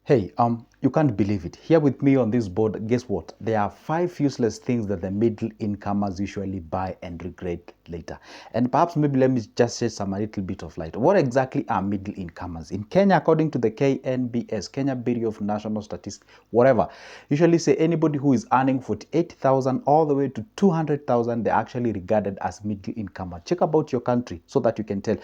Hey, you can't believe it. Here with me on this board, guess what? There are 5 useless things that the middle incomers usually buy and regret later. And perhaps maybe let me just shed a little bit of light. What exactly are middle incomers? In Kenya, according to the KNBS, Kenya Bureau of National Statistics, whatever, usually say anybody who is earning 48,000 all the way to 200,000, they're actually regarded as middle incomer. Check about your country so that you can tell.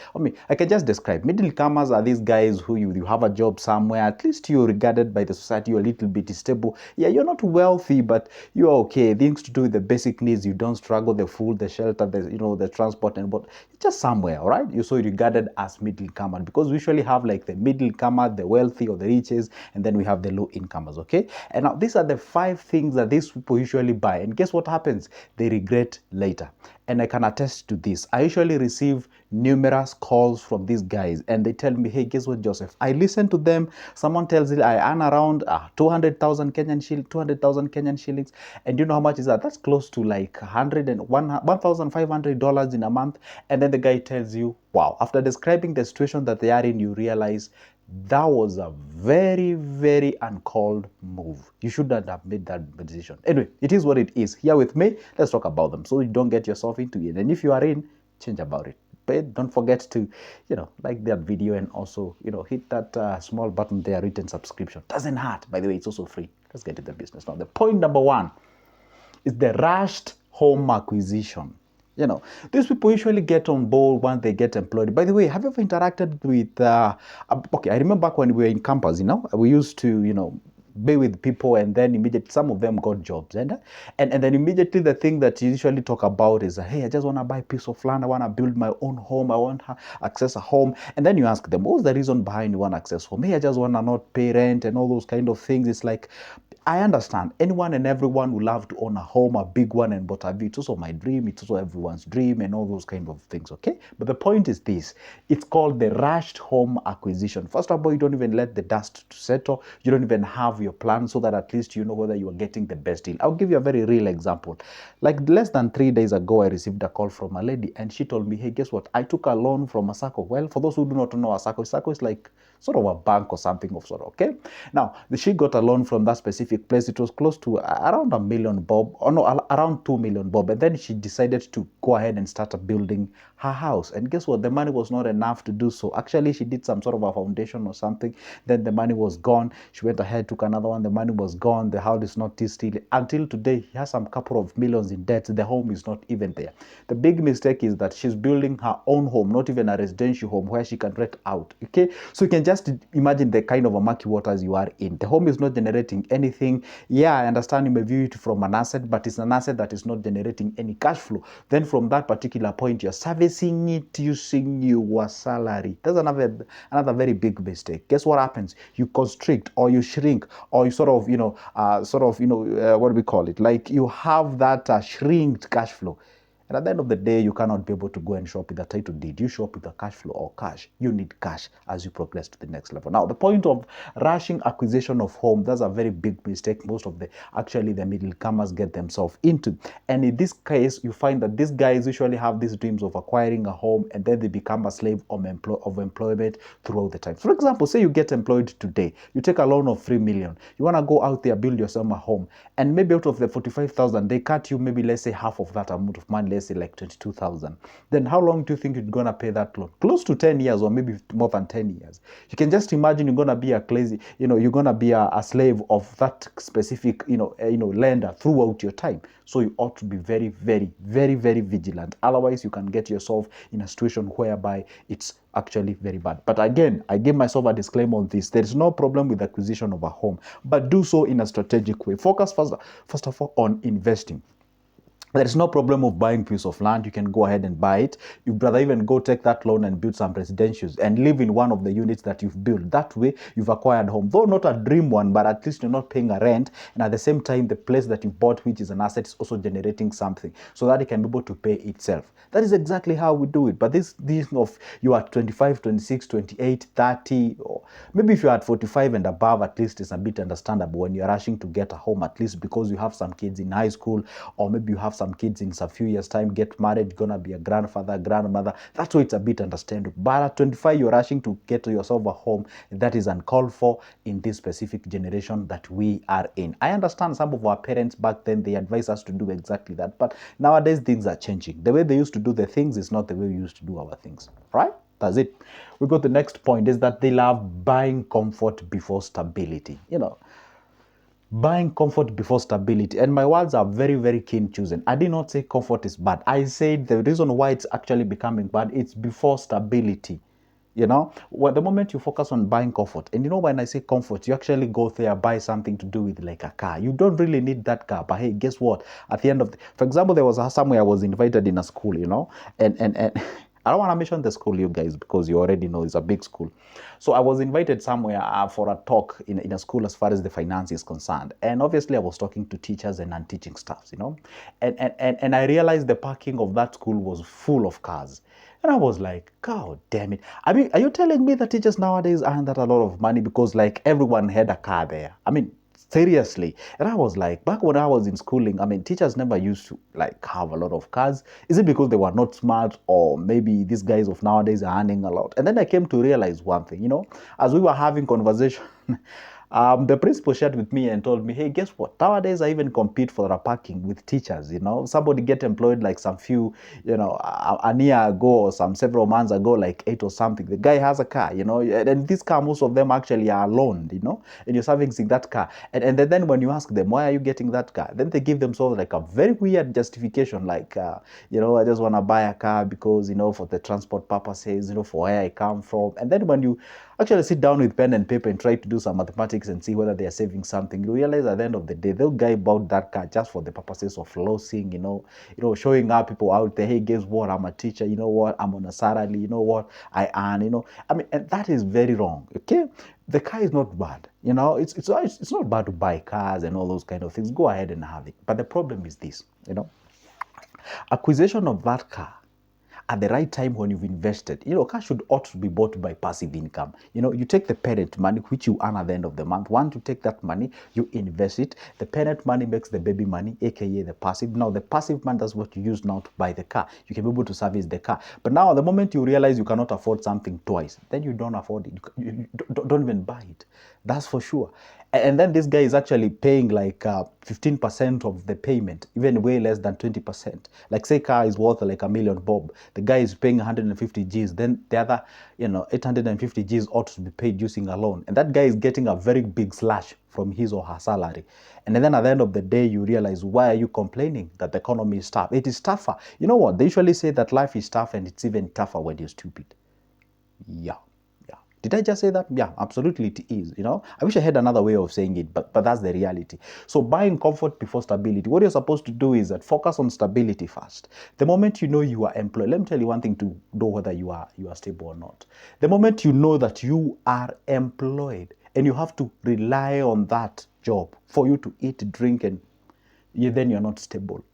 I can just describe. Middle incomers are these guys who you have a job somewhere, at least you're regarded by the society, you're a little bit stable. Yeah, you're not wealthy, but you're okay. Things to do with the basic needs. You don't struggle, the food, the shelter, the transport, and but just somewhere, all right? You're so regarded as middle incomer because we usually have like the middle incomer, the wealthy or the riches, and then we have the low incomers, okay? And now these are the 5 things that these people usually buy. And guess what happens? They regret later. And I can attest to this. I usually receive numerous calls from these guys and they tell me, hey, guess what, Joseph? I listen to them. Someone tells me I earn around 200,000 Kenyan shillings. And you know how much is that? That's close to like $1,500 in a month. And then the guy tells you, wow, after describing the situation that they are in, you realize that was a very, very uncalled move. You shouldn't have made that decision. Anyway, it is what it is. Here with me, let's talk about them so you don't get yourself into it. And if you are in, change about it. But don't forget to, like that video and also, hit that small button there written subscription. Doesn't hurt. By the way, it's also free. Let's get to the business now. The point number 1 is the rushed home acquisition. These people usually get on board once they get employed. By the way, have you ever interacted with, okay, I remember back when we were in campus, we used to, be with people and then immediately some of them got jobs. And then immediately the thing that you usually talk about is, hey, I just want to buy a piece of land. I want to build my own home. I want to access a home. And then you ask them, what's the reason behind you want to access home? Hey, I just want to not pay rent and all those kind of things. It's like, I understand anyone and everyone will love to own a home, a big one, and but it's also my dream. It's also everyone's dream and all those kind of things, okay? But the point is this. It's called the rushed home acquisition. First of all, you don't even let the dust settle. You don't even have your plan so that at least you know whether you are getting the best deal. I'll give you a very real example. Like less than 3 days ago, I received a call from a lady and she told me, hey, guess what? I took a loan from a SACCO. Well, for those who do not know, a SACCO is like sort of a bank or something of sort, okay? Now, she got a loan from that specific place. It was close to around $1 million bob, or no, around 2 million bob. And then she decided to go ahead and start building her house. And guess what? The money was not enough to do so. Actually, she did some sort of a foundation or something. Then the money was gone. She went ahead, took another one. The money was gone. The house is not still. Until today, he has some couple of millions in debt. The home is not even there. The big mistake is that she's building her own home, not even a residential home where she can rent out. Okay, so you can just imagine the kind of a murky waters you are in. The home is not generating anything. Yeah, I understand you may view it from an asset, but it's an asset that is not generating any cash flow. Then from that particular point, you're servicing it using your salary. That's another very big mistake. Guess what happens? You constrict or you shrink or you sort of, what do we call it? Like you have that shrinked cash flow. And at the end of the day, you cannot be able to go and shop with a title deed. You shop with a cash flow or cash. You need cash as you progress to the next level. Now, the point of rushing acquisition of home, that's a very big mistake most of the middle comers get themselves into. And in this case, you find that these guys usually have these dreams of acquiring a home and then they become a slave of employment throughout the time. For example, say you get employed today, you take a loan of 3 million. You want to go out there, build yourself a home. And maybe out of the 45,000, they cut you maybe, let's say, half of that amount of money, let's say like 22,000. Then how long do you think you're going to pay that loan? Close to 10 years or maybe more than 10 years. You can just imagine you're going to be you're going to be a slave of that specific, lender throughout your time. So you ought to be very, very, very, very vigilant. Otherwise, you can get yourself in a situation whereby it's actually very bad. But again, I give myself a disclaimer on this. There is no problem with acquisition of a home, but do so in a strategic way. Focus first of all on investing. There is no problem of buying a piece of land. You can go ahead and buy it. You'd rather even go take that loan and build some residentials and live in one of the units that you've built. That way, you've acquired home. Though not a dream one, but at least you're not paying a rent. And at the same time, the place that you bought, which is an asset, is also generating something so that it can be able to pay itself. That is exactly how we do it. But this of you are 25, 26, 28, 30, or maybe if you're at 45 and above, at least it's a bit understandable when you're rushing to get a home, at least because you have some kids in high school, or maybe you have some kids in a few years' time, get married, gonna be a grandfather, grandmother. That's why it's a bit understandable. But at 25, you're rushing to get yourself a home. That is uncalled for in this specific generation that we are in. I understand some of our parents back then, they advised us to do exactly that. But nowadays, things are changing. The way they used to do the things is not the way we used to do our things, right? That's it. We go to the next point, is that they love buying comfort before stability. Buying comfort before stability. And my words are very, very keen choosing. I did not say comfort is bad. I said the reason why it's actually becoming bad, it's before stability. Well, the moment you focus on buying comfort, and when I say comfort, you actually go there, buy something to do with like a car. You don't really need that car, but hey, guess what? At the end of for example, there was somewhere I was invited in a school, and I don't want to mention the school, you guys, because you already know it's a big school. So I was invited somewhere for a talk in a school as far as the finance is concerned. And obviously I was talking to teachers and non-teaching staffs, And I realized the parking of that school was full of cars. And I was like, God damn it. I mean, are you telling me that teachers nowadays earn that a lot of money because like everyone had a car there? I mean, seriously. And I was like, back when I was in schooling, I mean, teachers never used to like have a lot of cars. Is it because they were not smart, or maybe these guys of nowadays are earning a lot? And then I came to realize one thing, as we were having conversation, the principal shared with me and told me, hey, guess what? Nowadays, I even compete for a parking with teachers, Somebody get employed like some few, a year ago or some several months ago, like 8 or something. The guy has a car, and this car, most of them actually are loaned, and you're servicing that car. And then when you ask them, why are you getting that car? Then they give themselves like a very weird justification, like, I just want to buy a car because, for the transport purposes, for where I come from. And then when you actually sit down with pen and paper and try to do some mathematics and see whether they are saving something, you realize at the end of the day, they'll guy bought that car just for the purposes of flossing, showing up people out there, hey, guess what? I'm a teacher, you know what? I'm on a salary, you know what? I earn, I mean, and that is very wrong, okay? The car is not bad, it's not bad to buy cars and all those kind of things. Go ahead and have it. But the problem is this, acquisition of that car at the right time when you've invested. Cash ought to be bought by passive income. You take the parent money, which you earn at the end of the month. Once you take that money, you invest it. The parent money makes the baby money, aka the passive. Now, the passive money, that's what you use now to buy the car. You can be able to service the car. But now, the moment you realize you cannot afford something twice, then you don't afford it. You don't even buy it. That's for sure. And then this guy is actually paying like 15% of the payment, even way less than 20%. Like say car is worth like $1 million bob. The guy is paying 150 Gs. Then the other, 850 Gs ought to be paid using a loan. And that guy is getting a very big slash from his or her salary. And then at the end of the day, you realize, why are you complaining that the economy is tough? It is tougher. You know what? They usually say that life is tough, and it's even tougher when you're stupid. Yeah. Did I just say that? Yeah, absolutely it is, I wish I had another way of saying it, but that's the reality. So buying comfort before stability. What you're supposed to do is that focus on stability first. The moment you know you are employed, let me tell you one thing to know whether you are stable or not. The moment you know that you are employed and you have to rely on that job for you to eat, drink, and then you're not stable.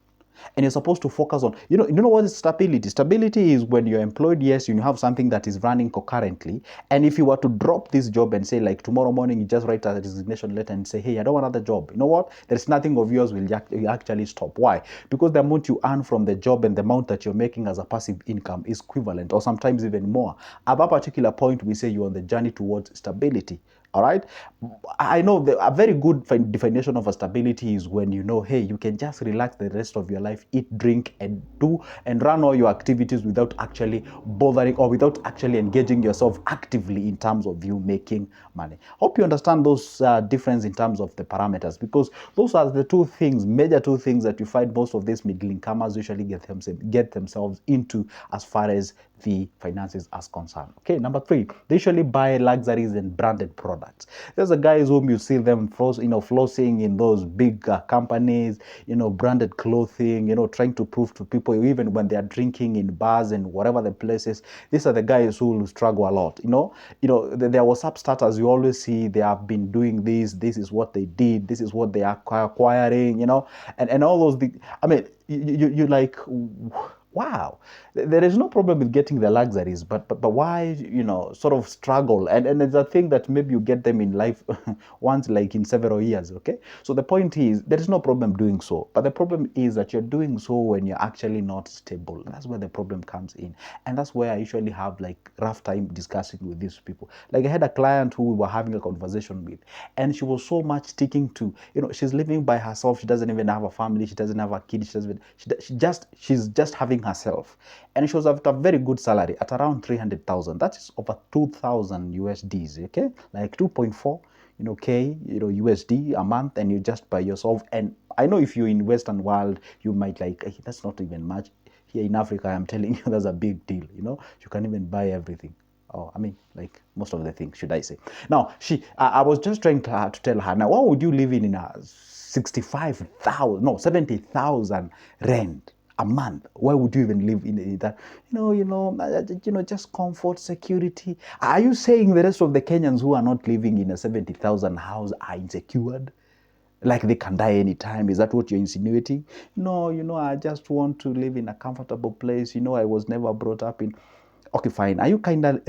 And you're supposed to focus on, you know what is stability? Stability is when you're employed, yes, you have something that is running concurrently. And if you were to drop this job and say, like, tomorrow morning, you just write a resignation letter and say, hey, I don't want another job. You know what? There's nothing of yours will actually stop. Why? Because the amount you earn from the job and the amount that you're making as a passive income is equivalent, or sometimes even more. At that particular point, we say you're on the journey towards stability. All right. I know a very good definition of a stability is when you know, hey, you can just relax the rest of your life, eat, drink, and do and run all your activities without actually bothering or without actually engaging yourself actively in terms of you making money. Hope you understand those difference in terms of the parameters, because those are the major two things that you find most of these middle incomers usually get themselves into as far as the finances as concerned. Okay, number 3, they usually buy luxuries and branded products. There's a guys whom you see them flossing in those big companies, branded clothing, trying to prove to people, even when they are drinking in bars and whatever the places. These are the guys who will struggle a lot. Their WhatsApp status, you always see they have been doing this. This is what they did. This is what they are acquiring. And all those. I mean, you like. Wow, there is no problem with getting the luxuries, but why, sort of struggle? And it's a thing that maybe you get them in life once, like in several years, okay? So the point is, there is no problem doing so, but the problem is that you're doing so when you're actually not stable. That's where the problem comes in, and that's where I usually have like rough time discussing with these people. Like I had a client who we were having a conversation with, and she was so much sticking to, she's living by herself. She doesn't even have a family. She doesn't have a kid. She doesn't. She's just having herself, and she was at a very good salary at around 300,000. That is over 2,000 USDs. Okay, like 2.4, K, USD a month, and you just by yourself. And I know if you're in Western world, you might like, hey, that's not even much. Here in Africa, I'm telling you, that's a big deal. You can even buy everything. Oh, I mean, like most of the things, should I say? Now, I was just trying to tell her. Now, what would you live in a 65,000, no, 70,000 rent a month? Why would you even live in that? Just comfort, security. Are you saying the rest of the Kenyans who are not living in a 70,000 house are insecured? Like they can die anytime? Is that what you're insinuating? No, I just want to live in a comfortable place. I was never brought up in. Okay, fine. Are you kind of,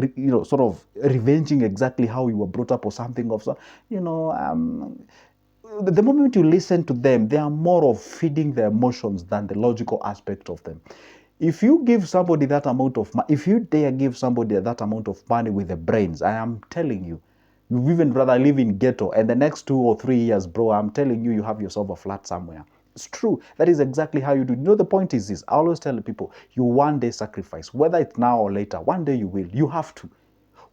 sort of revenging exactly how you were brought up or something of so, the moment you listen to them, they are more of feeding their emotions than the logical aspect of them. If you give somebody that amount of money, if you dare give somebody that amount of money with the brains, I am telling you, you'd even rather live in ghetto. And the next 2 or 3 years, bro, I'm telling you, you have yourself a flat somewhere. It's true. That is exactly how you do. The point is this. I always tell people, you one day sacrifice, whether it's now or later. One day you will. You have to.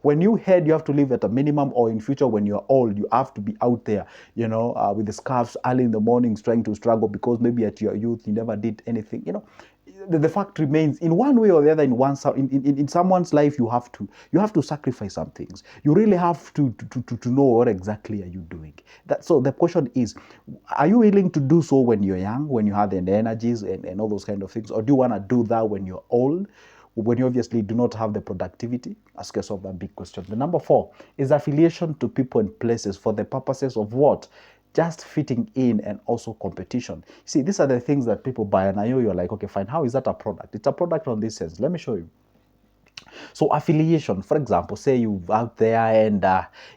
When you head, you have to live at a minimum, or in future when you're old, you have to be out there, with the scarves early in the mornings trying to struggle because maybe at your youth you never did anything. The fact remains, in one way or the other, in someone's life, you have to sacrifice some things. You really have to know what exactly are you doing. So the question is, are you willing to do so when you're young, when you have the energies and all those kind of things, or do you want to do that when you're old, when you obviously do not have the productivity? Ask yourself that big question. The number 4 is affiliation to people and places for the purposes of what? Just fitting in and also competition. See, these are the things that people buy, and I know you're like, okay, fine, how is that a product? It's a product on this sense. Let me show you. So affiliation, for example, say you out there and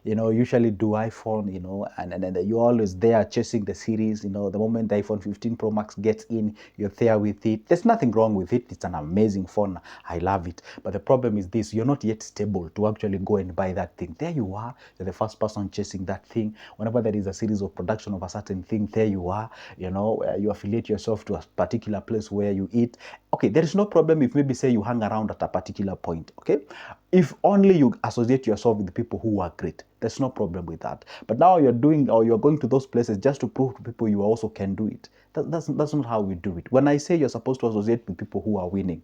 usually do iPhone, and you're always there chasing the series. The moment the iPhone 15 Pro Max gets in, you're there with it. There's nothing wrong with it. It's an amazing phone. I love it. But the problem is this: you're not yet stable to actually go and buy that thing. There you are. You're the first person chasing that thing. Whenever there is a series of production of a certain thing, there you are. You affiliate yourself to a particular place where you eat. Okay, there is no problem if maybe say you hang around at a particular point, okay? If only you associate yourself with people who are great, there's no problem with that. But now you're going to those places just to prove to people you also can do it. That's not how we do it. When I say you're supposed to associate with people who are winning,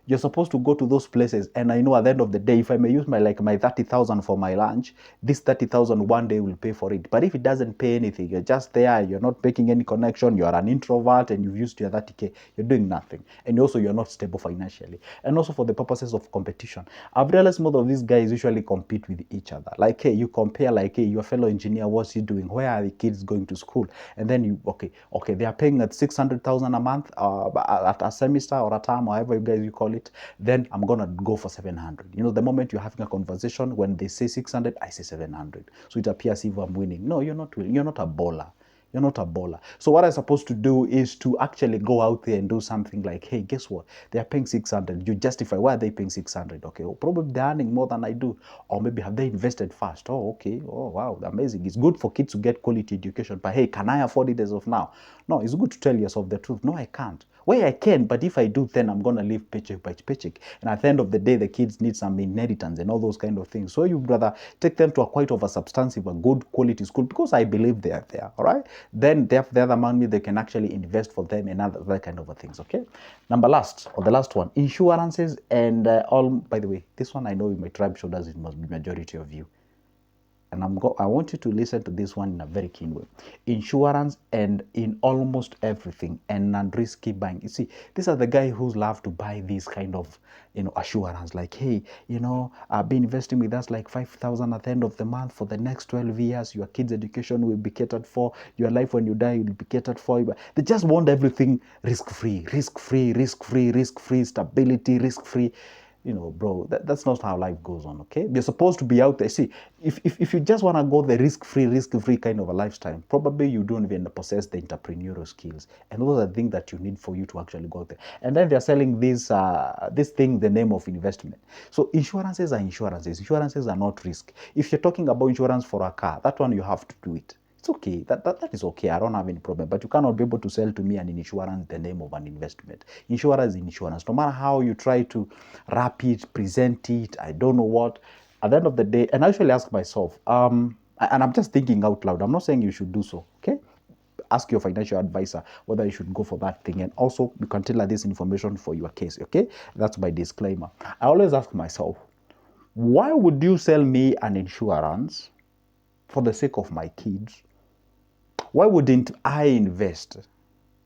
you're supposed to go to those places, and I know at the end of the day, if I may use my 30,000 for my lunch, this 30,000 one day will pay for it. But if it doesn't pay anything, you're just there, you're not making any connection, you're an introvert, and you've used your 30K, you're doing nothing. And also you're not stable financially. And also for the purposes of competition, I've realized most of these guys usually compete with each other. Like, hey, you compare, like, hey, your fellow engineer, what's he doing? Where are the kids going to school? And then okay, they are paying at 600,000 a month, at a semester or a term, however you guys call it. Then I'm gonna go for 700. The moment you're having a conversation, when they say 600, I say 700. So it appears if I'm winning. No, you're not winning. You're not a baller. You're not a baller. So what I'm supposed to do is to actually go out there and do something like, hey, guess what? They're paying 600. You justify, why are they paying 600? Okay, well, probably they're earning more than I do. Or maybe have they invested fast? Oh, okay. Oh, wow, amazing. It's good for kids to get quality education. But hey, can I afford it as of now? No, it's good to tell yourself the truth. No, I can't. Well, I can, but if I do, then I'm going to live paycheck by paycheck. And at the end of the day, the kids need some inheritance and all those kind of things. So you'd rather take them to a quite of a substantive, a good quality school, because I believe they are there, all right? Then the other money, they can actually invest for them and other kind of things, okay? The last one, insurances and all. By the way, this one I know in my tribe shoulders, it must be majority of you. and I want you to listen to this one in a very keen way. Insurance and in almost everything and non-risky buying. You see, these are the guys who love to buy these kind of, assurance, like, hey, I've been investing with us like 5,000 at the end of the month for the next 12 years. Your kids' education will be catered for. Your life when you die will be catered for. They just want everything risk-free, risk-free, risk-free, risk-free, stability, risk-free. Bro, that's not how life goes on, okay? You're supposed to be out there. See, if you just want to go the risk-free kind of a lifestyle, probably you don't even possess the entrepreneurial skills. And those are the things that you need for you to actually go there. And then they're selling this thing, the name of investment. So insurances are insurances. Insurances are not risk. If you're talking about insurance for a car, that one you have to do it. It's okay. That is okay. I don't have any problem. But you cannot be able to sell to me an insurance the name of an investment. Insurance is insurance. No matter how you try to wrap it, present it, I don't know what. At the end of the day, and I actually ask myself, and I'm just thinking out loud. I'm not saying you should do so. Okay. Ask your financial advisor whether you should go for that thing. And also, you can tailor this information for your case. Okay. That's my disclaimer. I always ask myself, why would you sell me an insurance for the sake of my kids? Why wouldn't I invest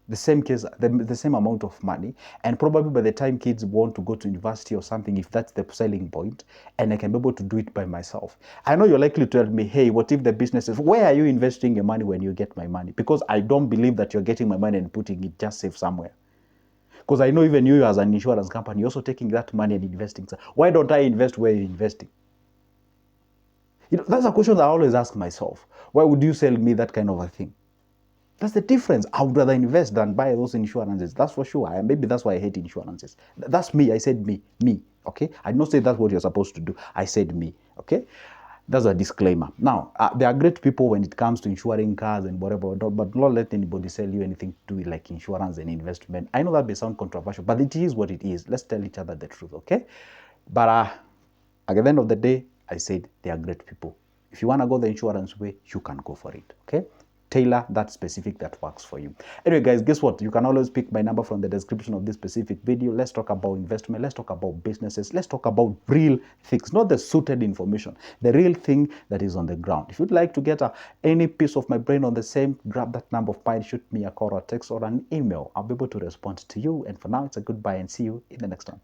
the same amount of money, and probably by the time kids want to go to university or something, if that's the selling point, and I can be able to do it by myself? I know you're likely to tell me, hey, what if the business is, where are you investing your money when you get my money? Because I don't believe that you're getting my money and putting it just safe somewhere. Because I know even you as an insurance company, you're also taking that money and investing. So why don't I invest where you're investing? That's a question that I always ask myself. Why would you sell me that kind of a thing? That's the difference. I would rather invest than buy those insurances. That's for sure. Maybe that's why I hate insurances. That's me. I said me. Okay? I did not say that's what you're supposed to do. I said me. Okay? That's a disclaimer. Now, there are great people when it comes to insuring cars and whatever, but not let anybody sell you anything to do with like insurance and investment. I know that may sound controversial, but it is what it is. Let's tell each other the truth, okay? But at the end of the day, I said they are great people. If you want to go the insurance way, you can go for it, okay? Tailor that specific that works for you. Anyway, guys, guess what? You can always pick my number from the description of this specific video. Let's talk about investment. Let's talk about businesses. Let's talk about real things, not the suited information, the real thing that is on the ground. If you'd like to get any piece of my brain on the same, grab that number of mine, shoot me a call or text or an email. I'll be able to respond to you. And for now, it's a goodbye and see you in the next one.